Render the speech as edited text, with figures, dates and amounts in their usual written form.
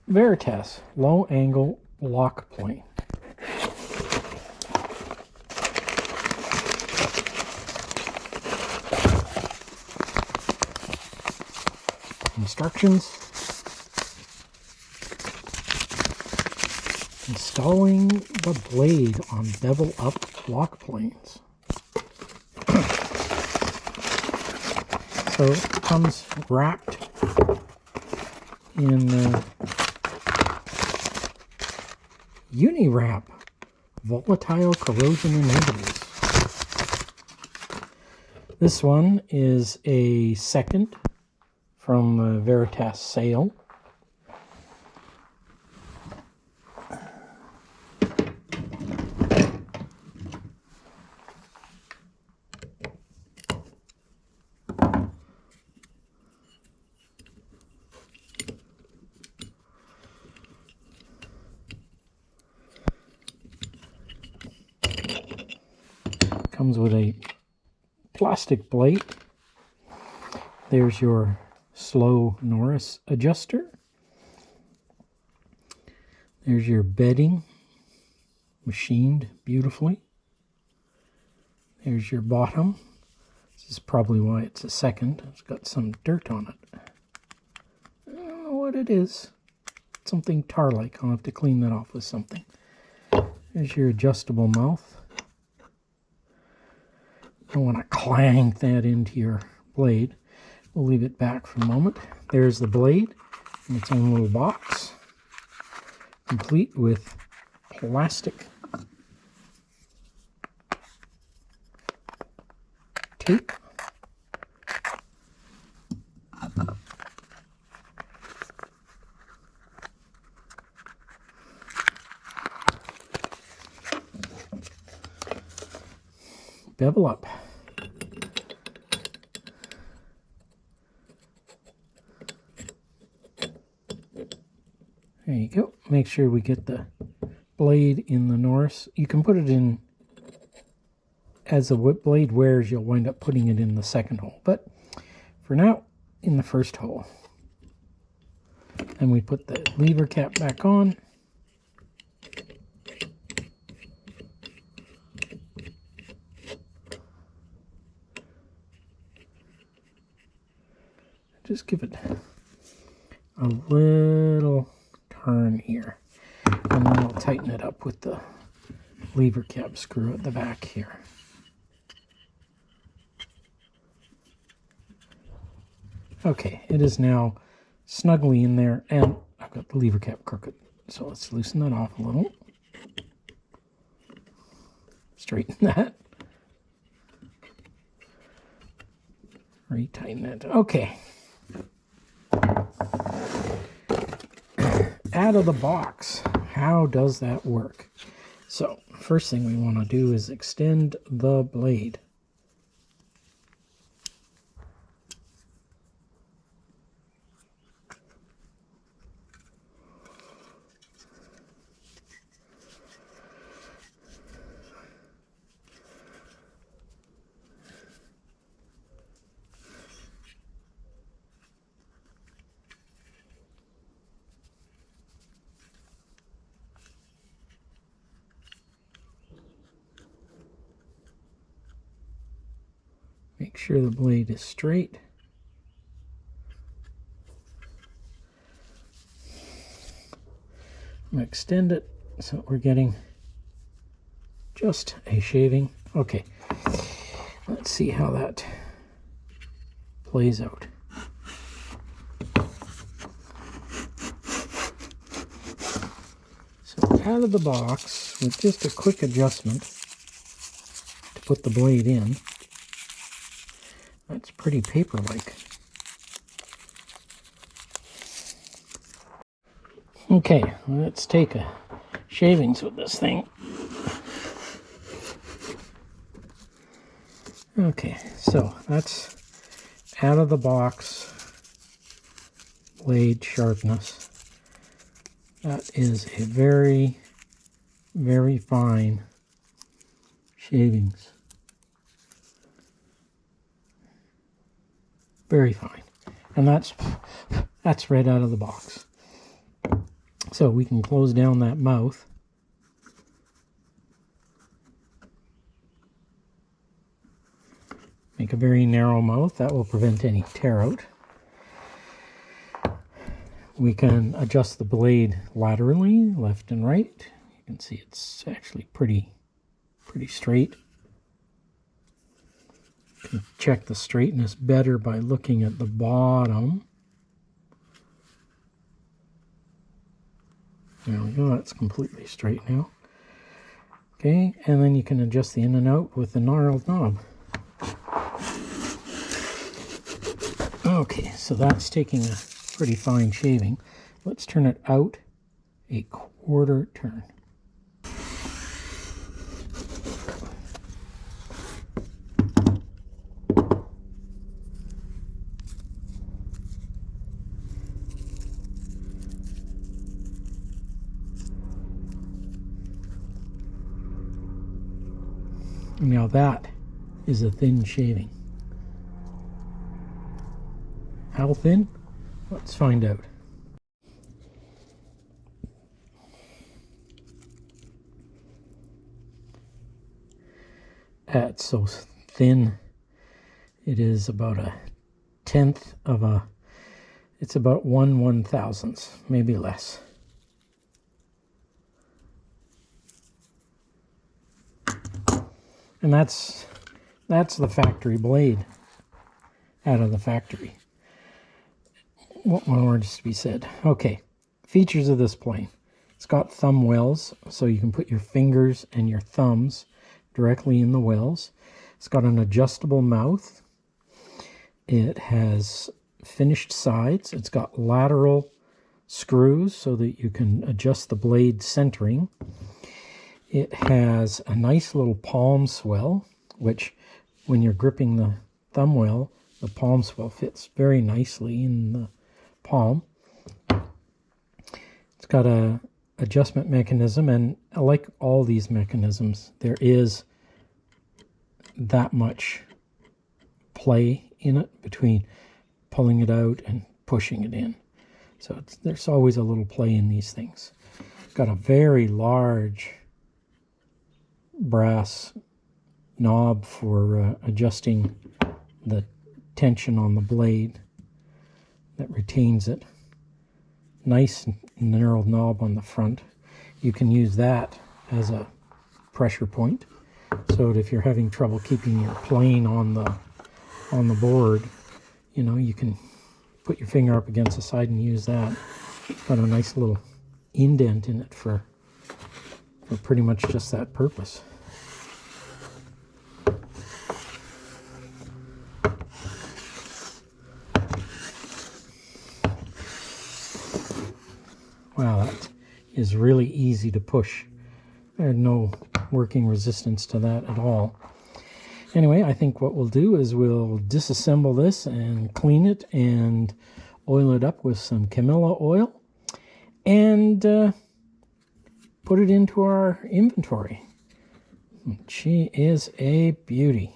Veritas low angle BlockPlane. Instructions. Installing the blade on bevel up BlockPlanes. So it comes wrapped in Uni-Wrap volatile corrosion inhibitors. This one is a second from a Veritas sale. Comes with a plastic blade. There's your slow Norris adjuster. There's your bedding, machined beautifully. There's your bottom. This is probably why it's a second. It's got some dirt on it. I don't know what it is. Something tar-like. I'll have to clean that off with something. There's your adjustable mouth. I want to clank that into your blade. We'll leave it back for a moment. There's the blade in its own little box, complete with plastic tape. Bevel up. There you go. Make sure we get the blade in the Norris. You can put it in, as the blade wears, you'll wind up putting it in the second hole. But for now, in the first hole. And we put the lever cap back on. Just give it a little turn here, and then we'll tighten it up with the lever cap screw at the back here. Okay, it is now snugly in there, and I've got the lever cap crooked, so let's loosen that off a little. Straighten that. Retighten it. Okay. Out of the box, how does that work? So, first thing we want to do is extend the blade. Make sure the blade is straight. I'm going to extend it so we're getting just a shaving. Okay, let's see how that plays out. So out of the box, with just a quick adjustment to put the blade in, that's pretty paper-like. Okay, let's take a shavings with this thing. Okay, so that's out of the box blade sharpness. That is a very, very fine shavings. Very fine. And that's right out of the box. So we can close down that mouth. Make a very narrow mouth. That will prevent any tear out. We can adjust the blade laterally, left and right. You can see it's actually pretty straight. You can check the straightness better by looking at the bottom. There we go, that's completely straight now. Okay, and then you can adjust the in and out with the knurled knob. Okay, so that's taking a pretty fine shaving. Let's turn it out a quarter turn. Now that is a thin shaving. How thin? Let's find out. That's so thin. It is about a tenth of a, it's about 1/1000th, maybe less. And that's the factory blade out of the factory. What more is to be said? Okay, features of this plane. It's got thumb wells, so you can put your fingers and your thumbs directly in the wells. It's got an adjustable mouth. It has finished sides. It's got lateral screws so that you can adjust the blade centering. It has a nice little palm swell, which when you're gripping the thumb well, the palm swell fits very nicely in the palm. It's got a adjustment mechanism, and like all these mechanisms, there is that much play in it between pulling it out and pushing it in. So there's always a little play in these things. It's got a very large brass knob for adjusting the tension on the blade that retains it. Nice narrow knob on the front. You can use that as a pressure point, so that if you're having trouble keeping your plane on the board, you know, you can put your finger up against the side and use that. Got a nice little indent in it for pretty much just that purpose. Wow, that is really easy to push. There's no working resistance to that at all. Anyway, I think what we'll do is we'll disassemble this and clean it and oil it up with some Camilla oil and put it into our inventory. She is a beauty.